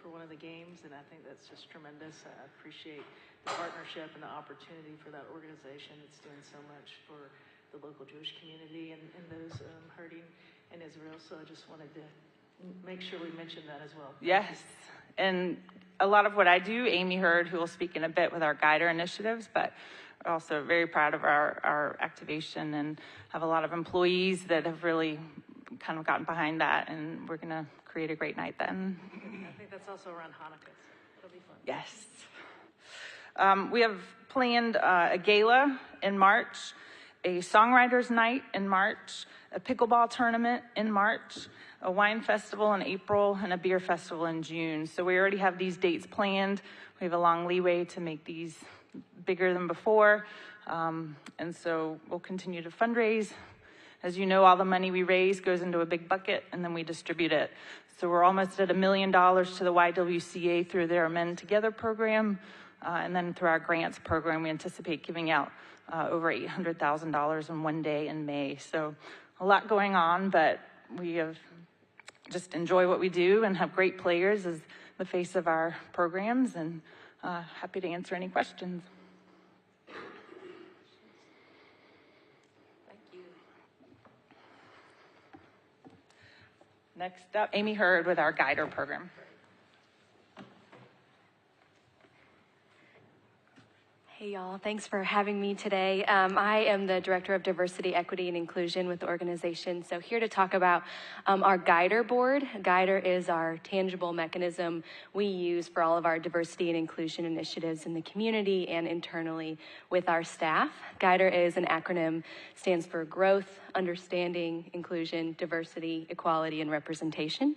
for one of the games, and I think that's just tremendous. I appreciate the partnership and the opportunity for that organization. It's doing so much for the local Jewish community and those hurting in Israel, so I just wanted to make sure we mention that as well. Yes, and a lot of what I do, Amy Hurd, who will speak in a bit with our Guider initiatives, but also very proud of our activation and have a lot of employees that have really kind of gotten behind that, and we're going to create a great night then. I think that's also around Hanukkah, so it'll be fun. Yes. We have planned a gala in March, a songwriters night in March, a pickleball tournament in March, a wine festival in April, and a beer festival in June. So we already have these dates planned. We have a long leeway to make these bigger than before. And so we'll continue to fundraise. As you know, all the money we raise goes into a big bucket, and then we distribute it. So we're almost at $1 million to the YWCA through their Men Together program. And then through our grants program, we anticipate giving out over $800,000 in one day in May. So a lot going on, but we have just enjoy what we do and have great players as the face of our programs, and happy to answer any questions. Thank you. Next up, Amy Hurd with our Guider program. Hey y'all, thanks for having me today. I am the Director of Diversity, Equity, and Inclusion with the organization. So here to talk about our Guider board. Guider is our tangible mechanism we use for all of our diversity and inclusion initiatives in the community and internally with our staff. Guider is an acronym, stands for Growth, Understanding, Inclusion, Diversity, Equality, and Representation.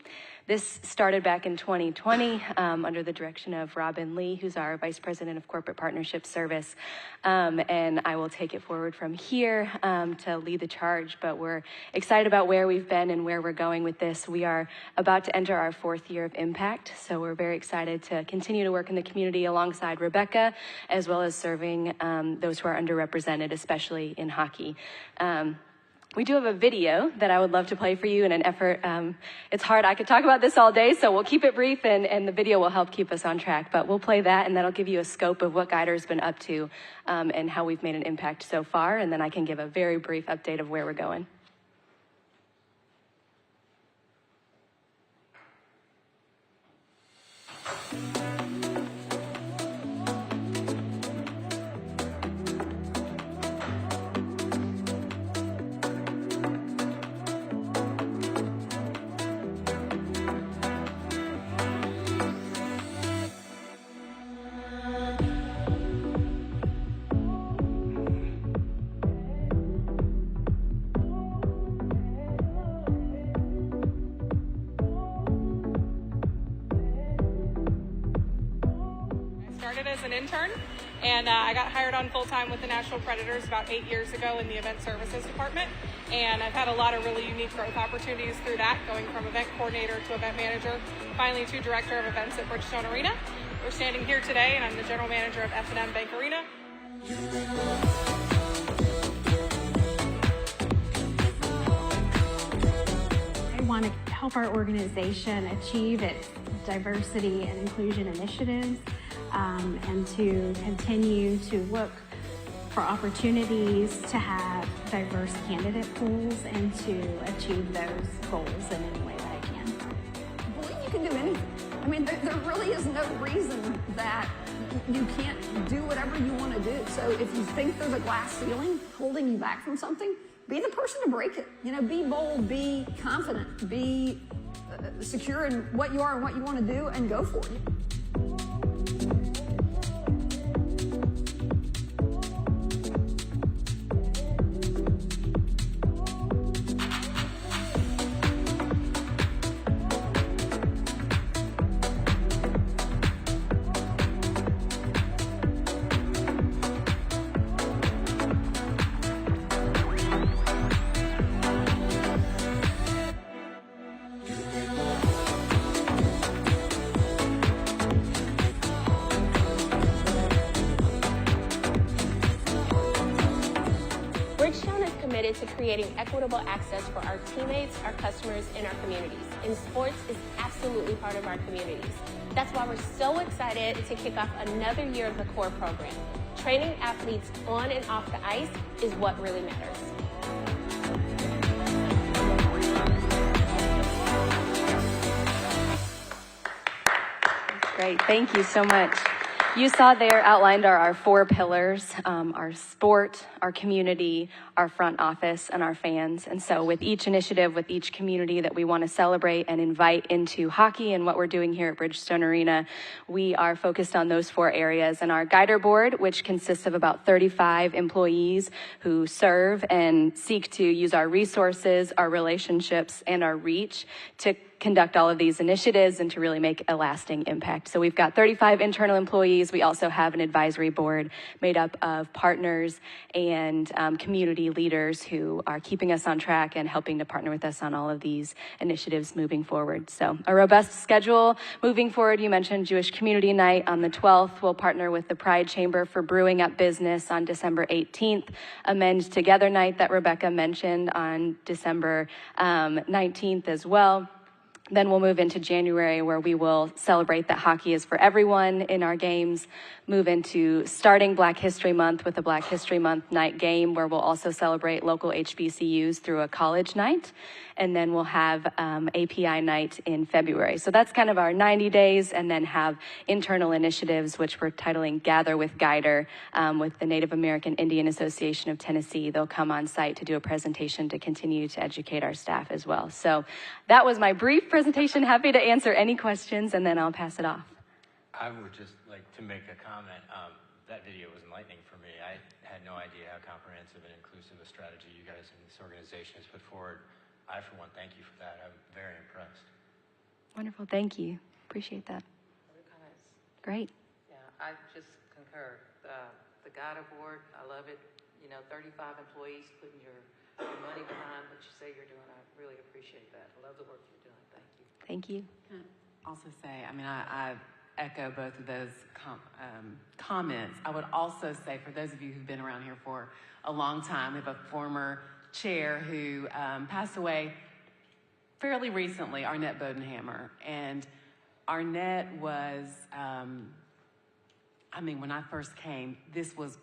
This started back in 2020 under the direction of Robin Lee, who's our Vice President of Corporate Partnerships Service. And I will take it forward from here to lead the charge, but we're excited about where we've been and where we're going with this. We are about to enter our 4th year of impact, so we're very excited to continue to work in the community alongside Rebecca, as well as serving those who are underrepresented, especially in hockey. We do have a video that I would love to play for you in an effort. It's hard. I could talk about this all day, so we'll keep it brief, and the video will help keep us on track. But we'll play that, and that'll give you a scope of what Guider's been up to and how we've made an impact so far. And then I can give a very brief update of where we're going. Started as an intern, and I got hired on full-time with the Nashville Predators about 8 years ago in the event services department. And I've had a lot of really unique growth opportunities through that, going from event coordinator to event manager, finally to director of events at Bridgestone Arena. We're standing here today, and I'm the general manager of F&M Bank Arena. I want to help our organization achieve its diversity and inclusion initiatives, and to continue to look for opportunities to have diverse candidate pools and to achieve those goals in any way that I can. I believe you can do anything. I mean, there really is no reason that you can't do whatever you want to do. So if you think there's a glass ceiling holding you back from something, be the person to break it. You know, be bold, be confident, be secure in what you are and what you want to do, and go for it. To creating equitable access for our teammates, our customers, and our communities. And sports is absolutely part of our communities. That's why we're so excited to kick off another year of the core program. Training athletes on and off the ice is what really matters. Great, thank you so much. You saw there outlined are our 4 pillars, our sport, our community, our front office, and our fans. And so with each initiative, with each community that we want to celebrate and invite into hockey and what we're doing here at Bridgestone Arena, we are focused on those 4 areas. And our guider board, which consists of about 35 employees who serve and seek to use our resources, our relationships, and our reach to conduct all of these initiatives and to really make a lasting impact. So we've got 35 internal employees. We also have an advisory board made up of partners and community leaders who are keeping us on track and helping to partner with us on all of these initiatives moving forward. So a robust schedule moving forward. You mentioned Jewish Community Night on the 12th. We'll partner with the Pride Chamber for Brewing Up Business on December 18th. Amend Together Night that Rebecca mentioned on December 19th as well. Then we'll move into January, where we will celebrate that hockey is for everyone in our games, move into starting Black History Month with a Black History Month night game, where we'll also celebrate local HBCUs through a college night. And then we'll have API night in February. So that's kind of our 90 days, and then have internal initiatives, which we're titling Gather with Guider, with the Native American Indian Association of Tennessee. They'll come on site to do a presentation to continue to educate our staff as well. So that was my brief presentation. Happy to answer any questions, and then I'll pass it off. I would just like to make a comment. That video was enlightening for me. I had no idea how comprehensive and inclusive a strategy you guys in this organization has put forward. I, for one, thank you for that. I'm very impressed. Wonderful, thank you. Appreciate that. Great. Yeah, I just concur. The guider board, I love it. You know, 35 employees putting your money behind what you say you're doing. I really appreciate that. I love the work you're doing. Thank you. Thank you. Can I also say, I mean, I echo both of those comments. I would also say, for those of you who've been around here for a long time, we have a former chair who passed away fairly recently, Arnett Bodenhammer. And Arnett was, I mean, when I first came, this was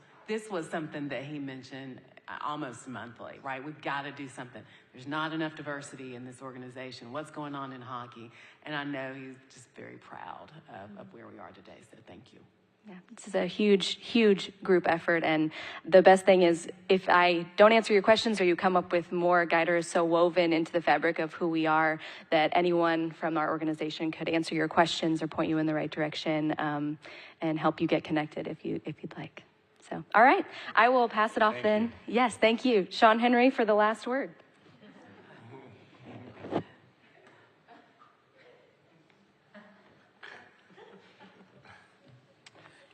something that he mentioned almost monthly, right? We've got to do something. There's not enough diversity in this organization. What's going on in hockey? And I know he's just very proud of where we are today, so thank you. Yeah, this is a huge, huge group effort, and the best thing is if I don't answer your questions or you come up with more, Guider is so woven into the fabric of who we are that anyone from our organization could answer your questions or point you in the right direction and help you get connected if you'd like. So, all right, I will pass it off then. Yes, thank you. Sean Henry for the last word.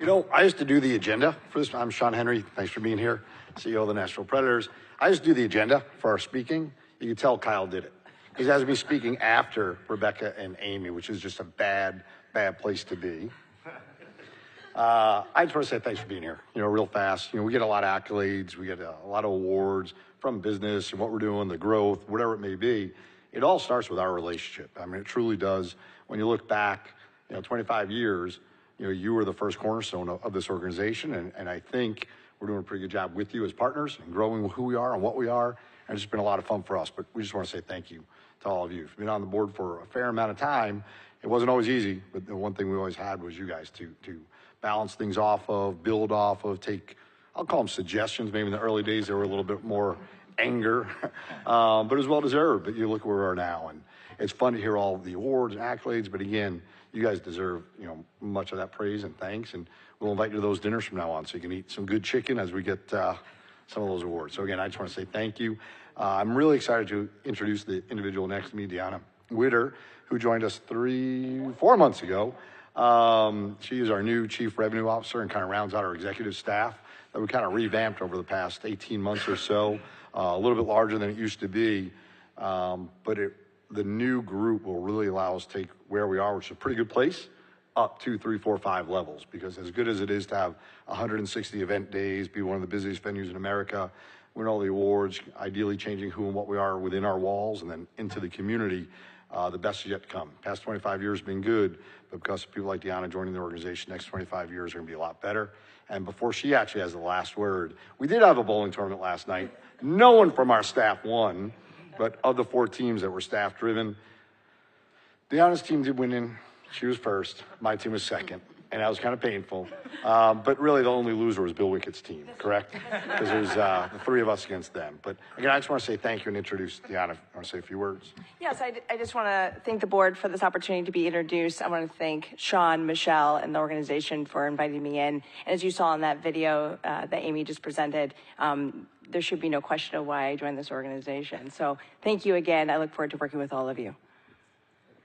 You know, I used to do the agenda for this. I'm Sean Henry. Thanks for being here, CEO of the Nashville Predators. I used to do the agenda for our speaking. You can tell Kyle did it. He has to be speaking after Rebecca and Amy, which is just a bad place to be. I just want to say thanks for being here. You know, real fast. You know, we get a lot of accolades. We get a lot of awards from business and what we're doing, the growth, whatever it may be. It all starts with our relationship. I mean, it truly does. When you look back, 25 years, you were the first cornerstone of this organization, and I think we're doing a pretty good job with you as partners and growing who we are and what we are, and it's been a lot of fun for us, but we just want to say thank you to all of you. You've been on the board for a fair amount of time. It wasn't always easy, but the one thing we always had was you guys to balance things off of, build off of, take, I'll call them suggestions. Maybe in the early days they were a little bit more anger, but it was well deserved. But you look where we are now, and it's fun to hear all the awards and accolades, but again, you guys deserve, much of that praise and thanks, and we'll invite you to those dinners from now on so you can eat some good chicken as we get some of those awards. So again, I just want to say thank you. I'm really excited to introduce the individual next to me, Deanna Witter, who joined us 4 months ago. She is our new Chief Revenue Officer and kind of rounds out our executive staff that we kind of revamped over the past 18 months or so, a little bit larger than it used to be, but the new group will really allow us to take where we are, which is a pretty good place, up 2, 3, 4, 5 levels. Because as good as it is to have 160 event days, be one of the busiest venues in America, win all the awards, ideally changing who and what we are within our walls and then into the community, the best is yet to come. Past 25 years have been good, but because of people like Deanna joining the organization, next 25 years are going to be a lot better. And before she actually has the last word, we did have a bowling tournament last night. No one from our staff won. But of the 4 teams that were staff-driven, Deanna's team did win in. She was first. My team was second, and that was kind of painful. But really, the only loser was Bill Wickett's team, correct? Because there's the 3 of us against them. But again, I just want to say thank you and introduce Deanna. I want to say a few words. Yes, I just want to thank the board for this opportunity to be introduced. I want to thank Sean, Michelle, and the organization for inviting me in. And as you saw in that video that Amy just presented, there should be no question of why I joined this organization. So thank you again. I look forward to working with all of you.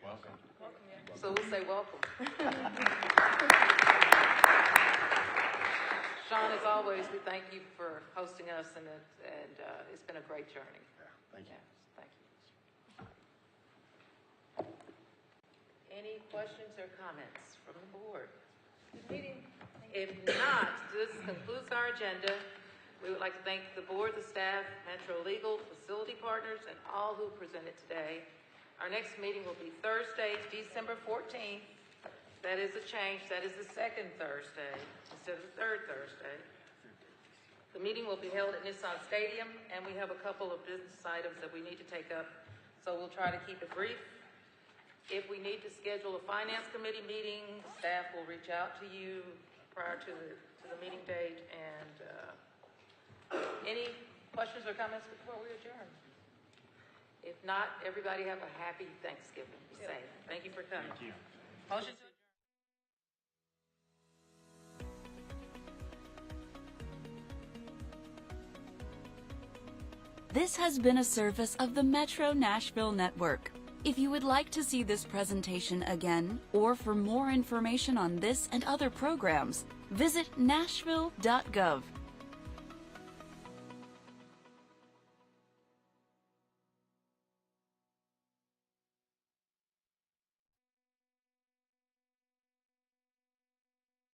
Welcome. So we'll say welcome. Sean, as always, we thank you for hosting us, and it's been a great journey. Yeah, thank you. Yes, thank you. Any questions or comments from the board? Meeting? If not, this concludes our agenda. We would like to thank the board, the staff, Metro Legal, facility partners, and all who presented today. Our next meeting will be Thursday, December 14th. That is a change. That is the second Thursday instead of the third Thursday. The meeting will be held at Nissan Stadium, and we have a couple of business items that we need to take up, so we'll try to keep it brief. If we need to schedule a finance committee meeting, staff will reach out to you prior to the meeting date. And any questions or comments before we adjourn? If not, everybody have a happy Thanksgiving. Be safe. Thank you for coming. Thank you. Motion to This has been a service of the Metro Nashville Network. If you would like to see this presentation again, or for more information on this and other programs, visit nashville.gov.